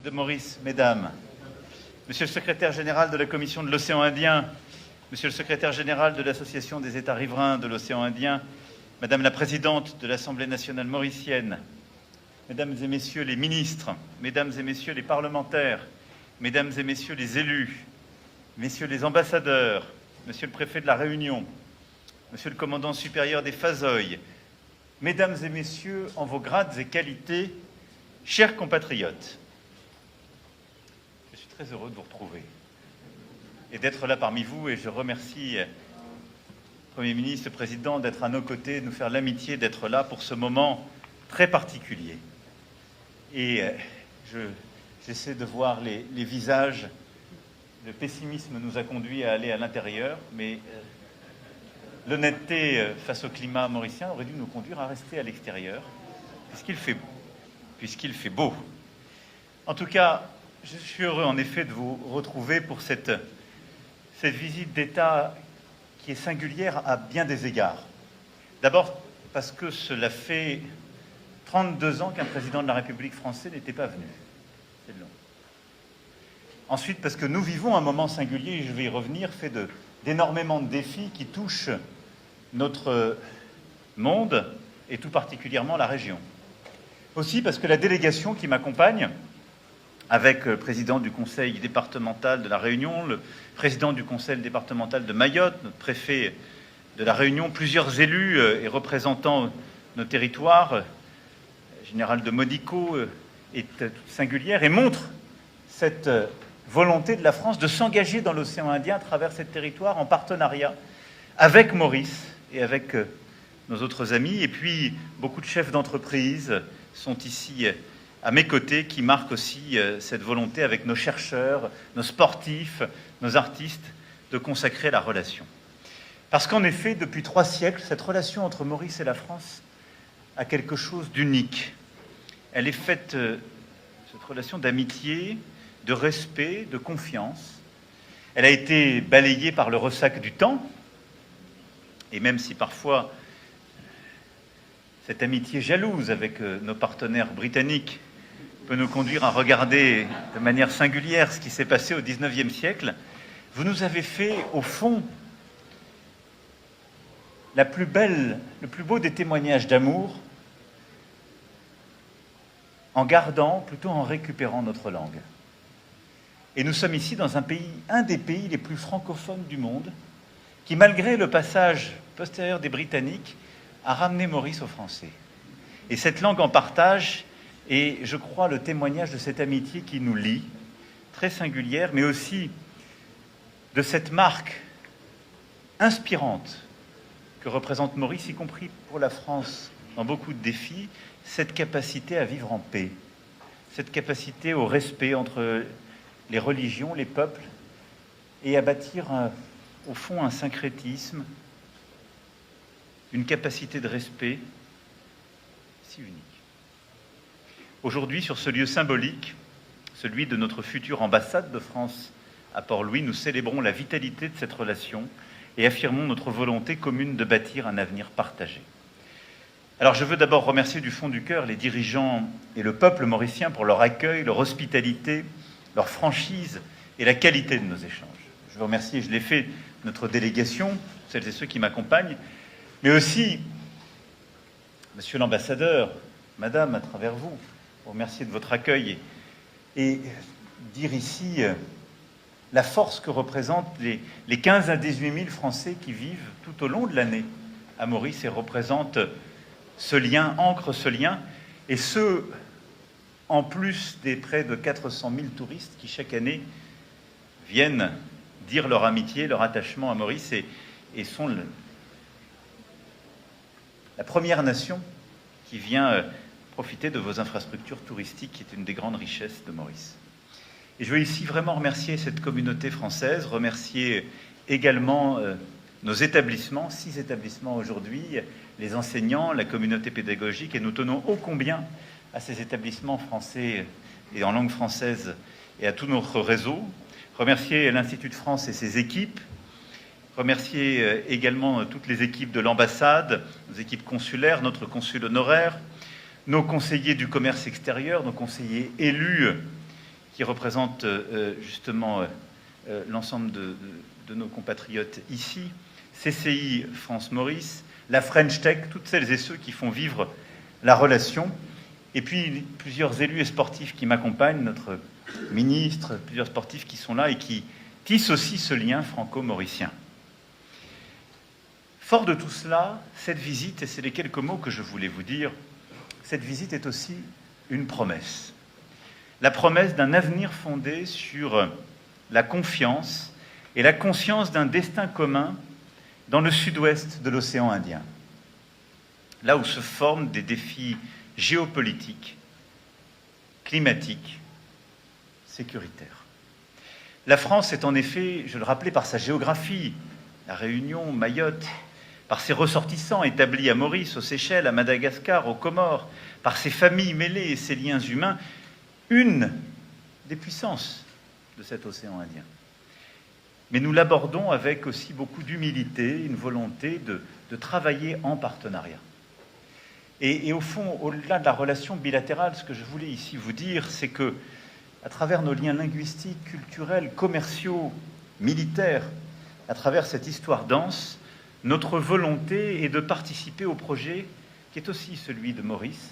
de Maurice, mesdames, Monsieur le secrétaire général de la Commission de l'océan Indien, Monsieur le secrétaire général de l'Association des États riverains de l'océan Indien, Madame la présidente de l'Assemblée nationale mauricienne, Mesdames et Messieurs les ministres, Mesdames et Messieurs les parlementaires, Mesdames et Messieurs les élus, Messieurs les ambassadeurs, Monsieur le préfet de la Réunion, Monsieur le commandant supérieur des Fazoilles, Mesdames et Messieurs, en vos grades et qualités, chers compatriotes, je suis très heureux de vous retrouver et d'être là parmi vous, et je remercie le Premier ministre, le Président, d'être à nos côtés, de nous faire l'amitié d'être là pour ce moment très particulier. Et j'essaie de voir les visages. Le pessimisme nous a conduits à aller à l'intérieur, mais l'honnêteté face au climat mauricien aurait dû nous conduire à rester à l'extérieur, puisqu'il fait beau. En tout cas, je suis heureux en effet de vous retrouver pour cette visite d'État qui est singulière à bien des égards. D'abord parce que cela fait 32 ans qu'un président de la République français n'était pas venu. C'est long. Ensuite parce que nous vivons un moment singulier, et je vais y revenir, fait d'énormément de défis qui touchent notre monde et tout particulièrement la région. Aussi parce que la délégation qui m'accompagne, avec le président du conseil départemental de la Réunion, le président du conseil départemental de Mayotte, notre préfet de la Réunion, plusieurs élus et représentants de nos territoires, le général de Modico, est singulière et montre cette volonté de la France de s'engager dans l'océan Indien à travers ce territoire en partenariat avec Maurice et avec nos autres amis. Et puis, beaucoup de chefs d'entreprise sont ici à mes côtés, qui marquent aussi cette volonté avec nos chercheurs, nos sportifs, nos artistes, de consacrer la relation. Parce qu'en effet, depuis 3 siècles, cette relation entre Maurice et la France a quelque chose d'unique. Elle est faite, cette relation, d'amitié, de respect, de confiance. Elle a été balayée par le ressac du temps, et même si parfois cette amitié jalouse avec nos partenaires britanniques peut nous conduire à regarder de manière singulière ce qui s'est passé au XIXe siècle, vous nous avez fait, au fond, le plus beau des témoignages d'amour, en gardant, plutôt en récupérant notre langue. Et nous sommes ici dans un des pays les plus francophones du monde, qui, malgré le passage postérieur des Britanniques, a ramené Maurice aux Français. Et cette langue en partage est, je crois, le témoignage de cette amitié qui nous lie, très singulière, mais aussi de cette marque inspirante que représente Maurice, y compris pour la France, dans beaucoup de défis, cette capacité à vivre en paix, cette capacité au respect entre les religions, les peuples, et à bâtir, au fond, un syncrétisme, une capacité de respect si unique. Aujourd'hui, sur ce lieu symbolique, celui de notre future ambassade de France à Port-Louis, nous célébrons la vitalité de cette relation et affirmons notre volonté commune de bâtir un avenir partagé. Alors je veux d'abord remercier du fond du cœur les dirigeants et le peuple mauricien pour leur accueil, leur hospitalité, leur franchise et la qualité de nos échanges. Je veux remercier, je l'ai fait, notre délégation, celles et ceux qui m'accompagnent, mais aussi, monsieur l'ambassadeur, madame, à travers vous, vous remercier de votre accueil et dire ici la force que représentent les 15 à 18 000 Français qui vivent tout au long de l'année à Maurice et représentent ce lien, ancrent ce lien, et ce, en plus des près de 400 000 touristes qui chaque année viennent dire leur amitié, leur attachement à Maurice et sont la première nation qui vient profiter de vos infrastructures touristiques, qui est une des grandes richesses de Maurice. Et je veux ici vraiment remercier cette communauté française, remercier également nos établissements, 6 établissements aujourd'hui, les enseignants, la communauté pédagogique, et nous tenons ô combien à ces établissements français et en langue française et à tout notre réseau. Remercier l'Institut de France et ses équipes, remercier également toutes les équipes de l'ambassade, nos équipes consulaires, notre consul honoraire, nos conseillers du commerce extérieur, nos conseillers élus qui représente justement l'ensemble de nos compatriotes ici, CCI France Maurice, la French Tech, toutes celles et ceux qui font vivre la relation, et puis plusieurs élus et sportifs qui m'accompagnent, notre ministre, plusieurs sportifs qui sont là et qui tissent aussi ce lien franco-mauricien. Fort de tout cela, cette visite, et c'est les quelques mots que je voulais vous dire, cette visite est aussi une promesse. La promesse d'un avenir fondé sur la confiance et la conscience d'un destin commun dans le sud-ouest de l'océan Indien, là où se forment des défis géopolitiques, climatiques, sécuritaires. La France est en effet, je le rappelais, par sa géographie, la Réunion, Mayotte, par ses ressortissants établis à Maurice, aux Seychelles, à Madagascar, aux Comores, par ses familles mêlées et ses liens humains, une des puissances de cet océan Indien. Mais nous l'abordons avec aussi beaucoup d'humilité, une volonté de travailler en partenariat. Et au fond, au-delà de la relation bilatérale, ce que je voulais ici vous dire, c'est que, à travers nos liens linguistiques, culturels, commerciaux, militaires, à travers cette histoire dense, notre volonté est de participer au projet qui est aussi celui de Maurice,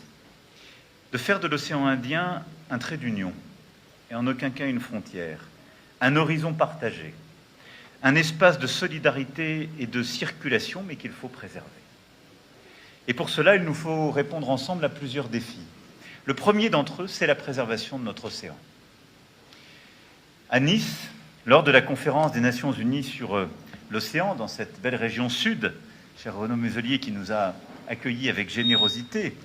de faire de l'océan Indien un trait d'union, et en aucun cas une frontière, un horizon partagé, un espace de solidarité et de circulation, mais qu'il faut préserver. Et pour cela, il nous faut répondre ensemble à plusieurs défis. Le premier d'entre eux, c'est la préservation de notre océan. À Nice, lors de la conférence des Nations Unies sur l'océan, dans cette belle région sud, cher Renaud Muselier qui nous a accueillis avec générosité,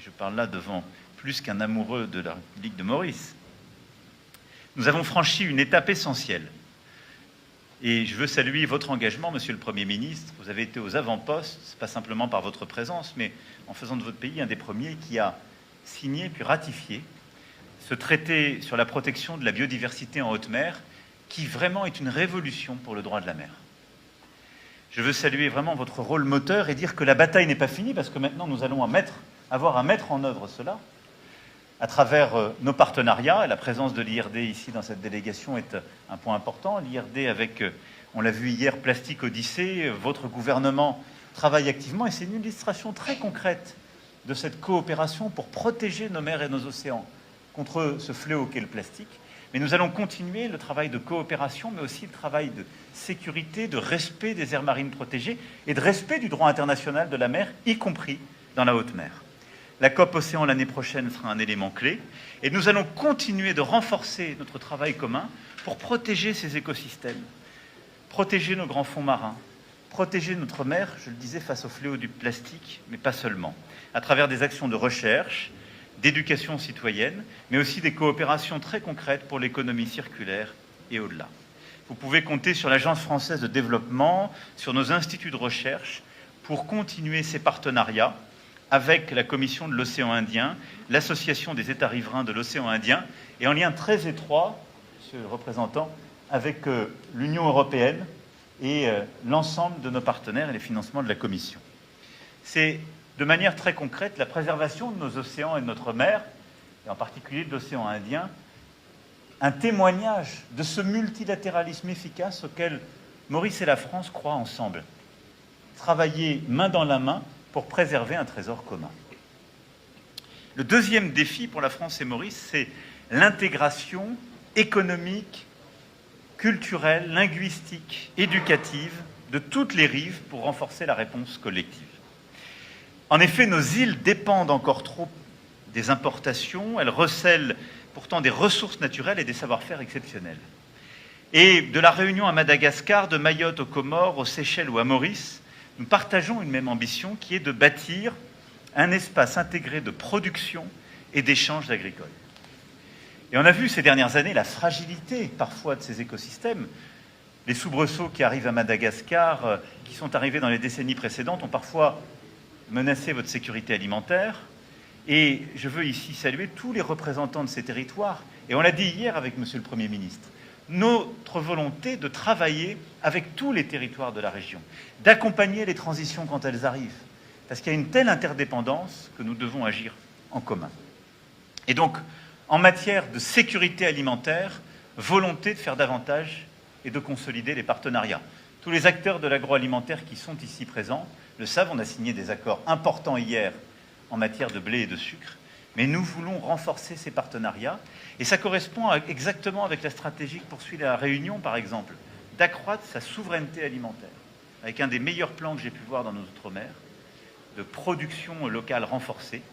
je parle là devant plus qu'un amoureux de la République de Maurice, nous avons franchi une étape essentielle. Et je veux saluer votre engagement, Monsieur le Premier ministre. Vous avez été aux avant-postes, pas simplement par votre présence, mais en faisant de votre pays un des premiers qui a signé puis ratifié ce traité sur la protection de la biodiversité en haute mer, qui vraiment est une révolution pour le droit de la mer. Je veux saluer vraiment votre rôle moteur et dire que la bataille n'est pas finie, parce que maintenant nous allons avoir à mettre en œuvre cela à travers nos partenariats. Et la présence de l'IRD ici dans cette délégation est un point important. L'IRD avec, on l'a vu hier, Plastique Odyssée, votre gouvernement travaille activement et c'est une illustration très concrète de cette coopération pour protéger nos mers et nos océans contre ce fléau qu'est le plastique. Mais nous allons continuer le travail de coopération, mais aussi le travail de sécurité, de respect des aires marines protégées et de respect du droit international de la mer, y compris dans la haute mer. La COP Océan l'année prochaine sera un élément clé et nous allons continuer de renforcer notre travail commun pour protéger ces écosystèmes, protéger nos grands fonds marins, protéger notre mer, je le disais, face au fléau du plastique, mais pas seulement, à travers des actions de recherche, d'éducation citoyenne, mais aussi des coopérations très concrètes pour l'économie circulaire et au-delà. Vous pouvez compter sur l'Agence française de développement, sur nos instituts de recherche pour continuer ces partenariats avec la Commission de l'océan Indien, l'Association des États riverains de l'océan Indien, et en lien très étroit, Monsieur le représentant, avec l'Union européenne et l'ensemble de nos partenaires et les financements de la Commission. C'est de manière très concrète la préservation de nos océans et de notre mer, et en particulier de l'océan Indien, un témoignage de ce multilatéralisme efficace auquel Maurice et la France croient ensemble. Travailler main dans la main pour préserver un trésor commun. Le deuxième défi pour la France et Maurice, c'est l'intégration économique, culturelle, linguistique, éducative de toutes les rives pour renforcer la réponse collective. En effet, nos îles dépendent encore trop des importations, elles recèlent pourtant des ressources naturelles et des savoir-faire exceptionnels. Et de la Réunion à Madagascar, de Mayotte aux Comores, aux Seychelles ou à Maurice, nous partageons une même ambition qui est de bâtir un espace intégré de production et d'échanges agricoles. Et on a vu ces dernières années la fragilité parfois de ces écosystèmes. Les soubresauts qui arrivent à Madagascar, qui sont arrivés dans les décennies précédentes, ont parfois menacé votre sécurité alimentaire. Et je veux ici saluer tous les représentants de ces territoires. Et on l'a dit hier avec Monsieur le Premier ministre. Notre volonté de travailler avec tous les territoires de la région, d'accompagner les transitions quand elles arrivent, parce qu'il y a une telle interdépendance que nous devons agir en commun. Et donc, En matière de sécurité alimentaire, volonté de faire davantage et de consolider les partenariats. Tous les acteurs de l'agroalimentaire qui sont ici présents le savent, on a signé des accords importants hier en matière de blé et de sucre, mais nous voulons renforcer ces partenariats, et ça correspond exactement avec la stratégie que poursuit la Réunion, par exemple, d'accroître sa souveraineté alimentaire, avec un des meilleurs plans que j'ai pu voir dans nos outre-mer, de production locale renforcée,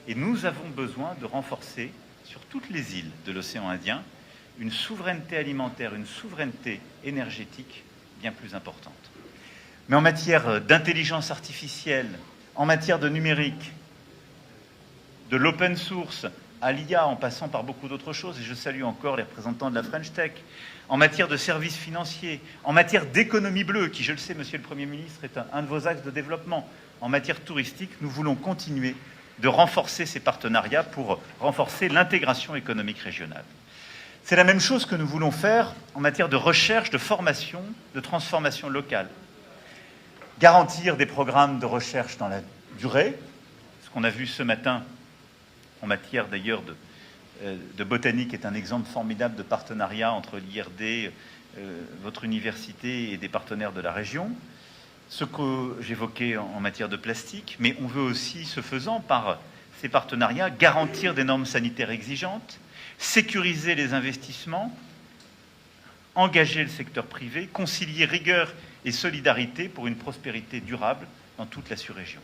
et nous avons besoin de renforcer, sur toutes les îles de l'océan Indien, une souveraineté alimentaire, une souveraineté énergétique bien plus importante. Mais en matière d'intelligence artificielle, en matière de numérique, de l'open source, à l'IA, en passant par beaucoup d'autres choses, et je salue encore les représentants de la French Tech, en matière de services financiers, en matière d'économie bleue, qui, je le sais, Monsieur le Premier ministre, est un de vos axes de développement, en matière touristique, nous voulons continuer de renforcer ces partenariats pour renforcer l'intégration économique régionale. C'est la même chose que nous voulons faire en matière de recherche, de formation, de transformation locale. Garantir des programmes de recherche dans la durée, ce qu'on a vu ce matin en matière d'ailleurs de botanique est un exemple formidable de partenariat entre l'IRD, votre université et des partenaires de la région. Ce que j'évoquais en matière de plastique, mais on veut aussi, ce faisant, par ces partenariats, garantir des normes sanitaires exigeantes, sécuriser les investissements, engager le secteur privé, concilier rigueur et solidarité pour une prospérité durable dans toute la sous-région.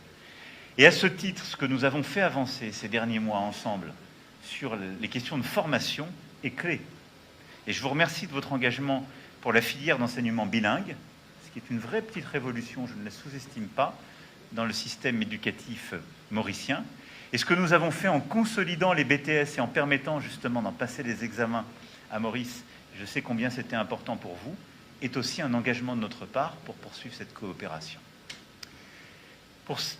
Et à ce titre, ce que nous avons fait avancer ces derniers mois ensemble sur les questions de formation est clé. Et je vous remercie de votre engagement pour la filière d'enseignement bilingue, ce qui est une vraie petite révolution, je ne la sous-estime pas, dans le système éducatif mauricien. Et ce que nous avons fait en consolidant les BTS et en permettant justement d'en passer les examens à Maurice, je sais combien c'était important pour vous, est aussi un engagement de notre part pour poursuivre cette coopération.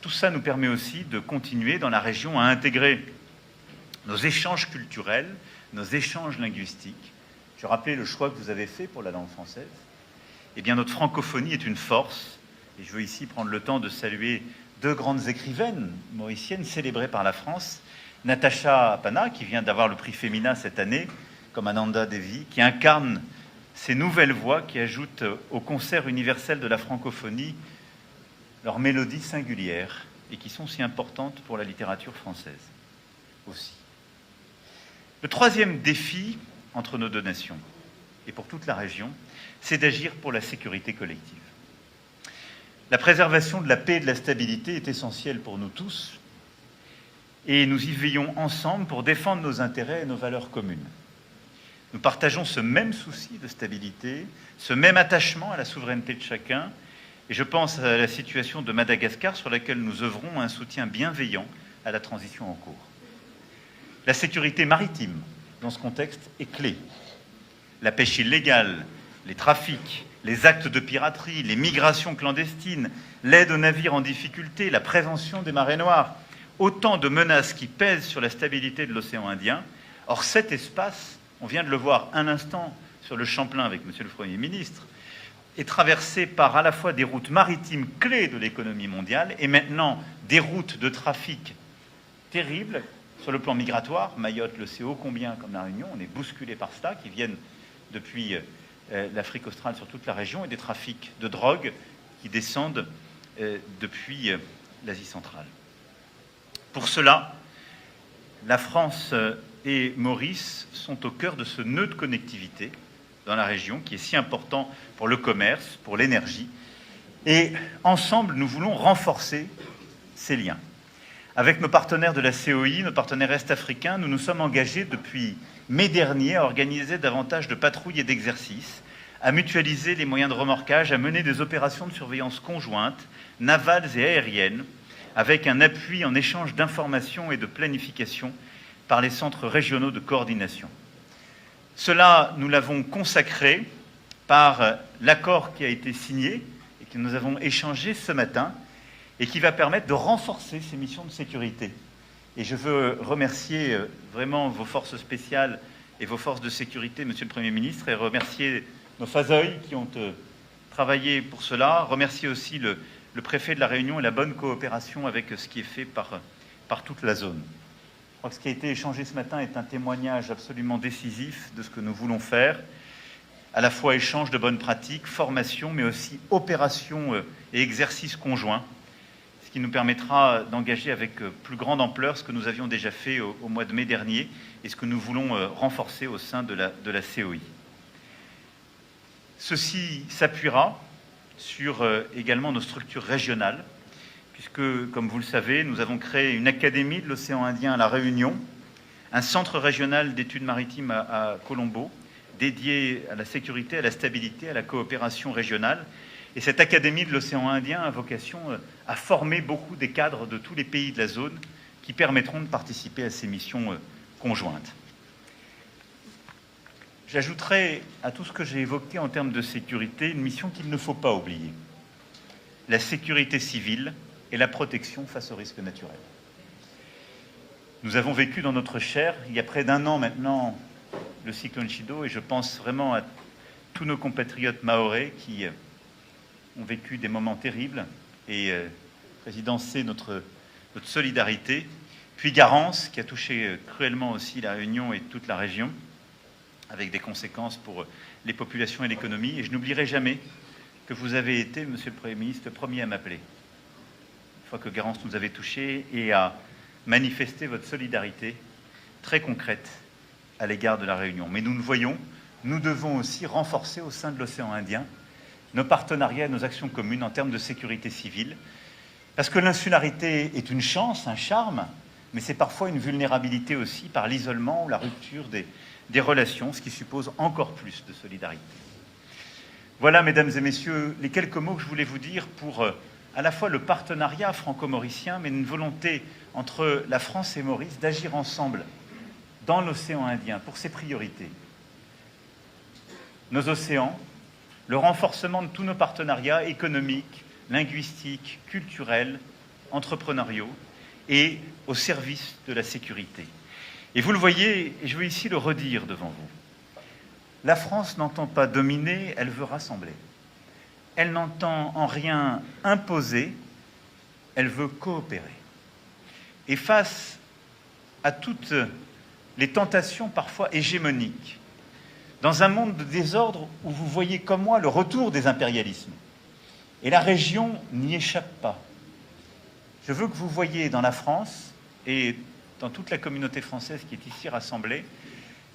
Tout ça nous permet aussi de continuer dans la région à intégrer nos échanges culturels, nos échanges linguistiques. Je rappelais le choix que vous avez fait pour la langue française. Eh bien, notre francophonie est une force, et je veux ici prendre le temps de saluer deux grandes écrivaines mauriciennes célébrées par la France, Natacha Pana, qui vient d'avoir le prix Femina cette année, comme Ananda Devi, qui incarne ces nouvelles voix qui ajoutent au concert universel de la francophonie leurs mélodies singulières et qui sont si importantes pour la littérature française aussi. Le troisième défi entre nos deux nations et pour toute la région, c'est d'agir pour la sécurité collective. La préservation de la paix et de la stabilité est essentielle pour nous tous et nous y veillons ensemble pour défendre nos intérêts et nos valeurs communes. Nous partageons ce même souci de stabilité, ce même attachement à la souveraineté de chacun, et je pense à la situation de Madagascar sur laquelle nous œuvrons à un soutien bienveillant à la transition en cours. La sécurité maritime, dans ce contexte, est clé. La pêche illégale, les trafics, les actes de piraterie, les migrations clandestines, l'aide aux navires en difficulté, la prévention des marées noires, autant de menaces qui pèsent sur la stabilité de l'océan Indien. Or, cet espace, on vient de le voir un instant sur le Champlain avec Monsieur le Premier ministre, est traversé par à la fois des routes maritimes clés de l'économie mondiale et maintenant des routes de trafic terribles sur le plan migratoire. Mayotte le sait ô combien comme la Réunion, on est bousculé par cela, qui viennent depuis l'Afrique australe sur toute la région, et des trafics de drogue qui descendent depuis l'Asie centrale. Pour cela, la France et Maurice sont au cœur de ce nœud de connectivité dans la région qui est si important pour le commerce, pour l'énergie. Et ensemble, nous voulons renforcer ces liens. Avec nos partenaires de la COI, nos partenaires est-africains, nous nous sommes engagés depuis mai dernier à organiser davantage de patrouilles et d'exercices, à mutualiser les moyens de remorquage, à mener des opérations de surveillance conjointes, navales et aériennes, avec un appui en échange d'informations et de planification par les centres régionaux de coordination. Cela, nous l'avons consacré par l'accord qui a été signé et que nous avons échangé ce matin et qui va permettre de renforcer ces missions de sécurité. Et je veux remercier vraiment vos forces spéciales et vos forces de sécurité, Monsieur le Premier ministre, et remercier nos FASOI qui ont travaillé pour cela, remercier aussi le préfet de la Réunion et la bonne coopération avec ce qui est fait par toute la zone. Je crois que ce qui a été échangé ce matin est un témoignage absolument décisif de ce que nous voulons faire, à la fois échange de bonnes pratiques, formation, mais aussi opération et exercice conjoints, ce qui nous permettra d'engager avec plus grande ampleur ce que nous avions déjà fait au mois de mai dernier et ce que nous voulons renforcer au sein de la COI. Ceci s'appuiera sur également nos structures régionales, puisque, comme vous le savez, nous avons créé une académie de l'océan Indien à La Réunion, un centre régional d'études maritimes à Colombo, dédié à la sécurité, à la stabilité, à la coopération régionale. Et cette académie de l'océan Indien a vocation à former beaucoup des cadres de tous les pays de la zone qui permettront de participer à ces missions conjointes. J'ajouterai à tout ce que j'ai évoqué en termes de sécurité une mission qu'il ne faut pas oublier: la sécurité civile et la protection face aux risques naturels. Nous avons vécu dans notre chair, il y a près d'un an maintenant, le cyclone Chido, et je pense vraiment à tous nos compatriotes mahorais qui ont vécu des moments terribles, et Président, c'est notre solidarité. Puis Garance, qui a touché cruellement aussi la Réunion et toute la région, avec des conséquences pour les populations et l'économie. Et je n'oublierai jamais que vous avez été, Monsieur le Premier ministre, le premier à m'appeler, une fois que Garance nous avait touchés, et à manifester votre solidarité très concrète à l'égard de la Réunion. Mais nous le voyons, nous devons aussi renforcer au sein de l'océan Indien nos partenariats et nos actions communes en termes de sécurité civile, parce que l'insularité est une chance, un charme, mais c'est parfois une vulnérabilité aussi par l'isolement ou la rupture des relations, ce qui suppose encore plus de solidarité. Voilà, mesdames et messieurs, les quelques mots que je voulais vous dire pour à la fois le partenariat franco-mauricien, mais une volonté entre la France et Maurice d'agir ensemble dans l'océan Indien pour ses priorités. Nos océans, le renforcement de tous nos partenariats économiques, linguistiques, culturels, entrepreneuriaux et au service de la sécurité. Et vous le voyez, et je veux ici le redire devant vous, la France n'entend pas dominer, elle veut rassembler. Elle n'entend en rien imposer, elle veut coopérer. Et face à toutes les tentations parfois hégémoniques, dans un monde de désordre où vous voyez comme moi le retour des impérialismes, et la région n'y échappe pas, je veux que vous voyiez dans la France et dans toute la communauté française qui est ici rassemblée,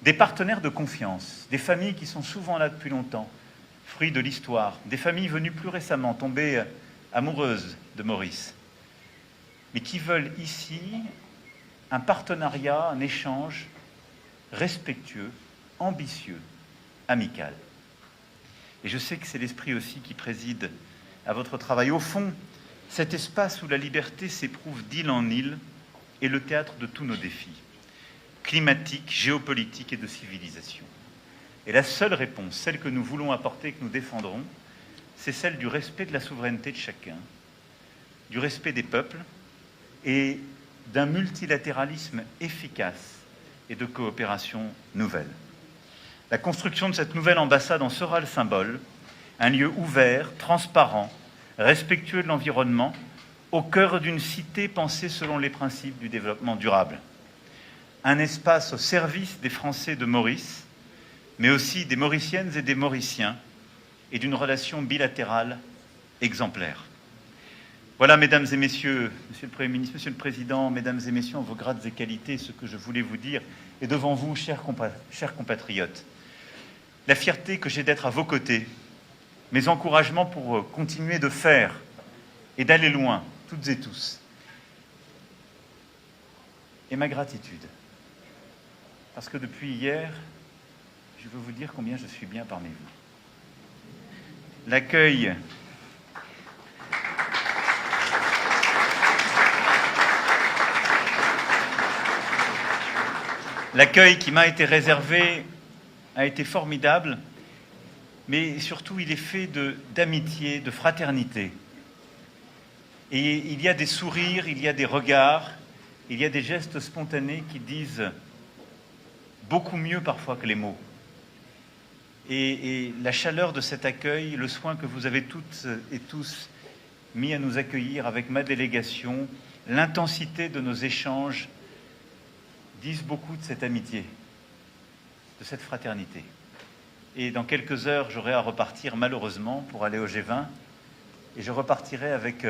des partenaires de confiance, des familles qui sont souvent là depuis longtemps, fruits de l'histoire, des familles venues plus récemment, tombées amoureuses de Maurice, mais qui veulent ici un partenariat, un échange respectueux, ambitieux, amical. Et je sais que c'est l'esprit aussi qui préside à votre travail. Au fond, cet espace où la liberté s'éprouve d'île en île est le théâtre de tous nos défis, climatiques, géopolitiques et de civilisation. Et la seule réponse, celle que nous voulons apporter, que nous défendrons, c'est celle du respect de la souveraineté de chacun, du respect des peuples et d'un multilatéralisme efficace et de coopération nouvelle. La construction de cette nouvelle ambassade en sera le symbole, un lieu ouvert, transparent, respectueux de l'environnement, au cœur d'une cité pensée selon les principes du développement durable. Un espace au service des Français de Maurice, mais aussi des Mauriciennes et des Mauriciens, et d'une relation bilatérale exemplaire. Voilà, mesdames et messieurs, Monsieur le Premier ministre, Monsieur le Président, mesdames et messieurs, en vos grades et qualités, ce que je voulais vous dire, et devant vous, chers compatriotes, la fierté que j'ai d'être à vos côtés, mes encouragements pour continuer de faire et d'aller loin, toutes et tous, et ma gratitude, parce que depuis hier, je veux vous dire combien je suis bien parmi vous. L'accueil qui m'a été réservé a été formidable, mais surtout il est fait d'amitié, de fraternité. Et il y a des sourires, il y a des regards, il y a des gestes spontanés qui disent beaucoup mieux parfois que les mots. Et la chaleur de cet accueil, le soin que vous avez toutes et tous mis à nous accueillir avec ma délégation, l'intensité de nos échanges disent beaucoup de cette amitié, de cette fraternité. Et dans quelques heures, j'aurai à repartir malheureusement pour aller au G20, et je repartirai avec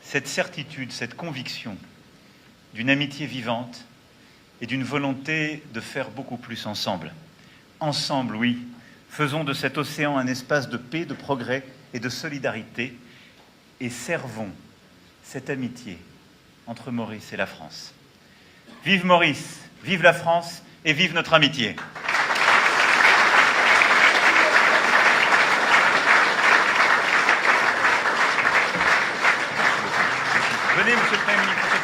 cette certitude, cette conviction d'une amitié vivante et d'une volonté de faire beaucoup plus ensemble. Ensemble, oui, faisons de cet océan un espace de paix, de progrès et de solidarité, et servons cette amitié entre Maurice et la France. Vive Maurice, vive la France et vive notre amitié. Venez, Monsieur le Premier ministre.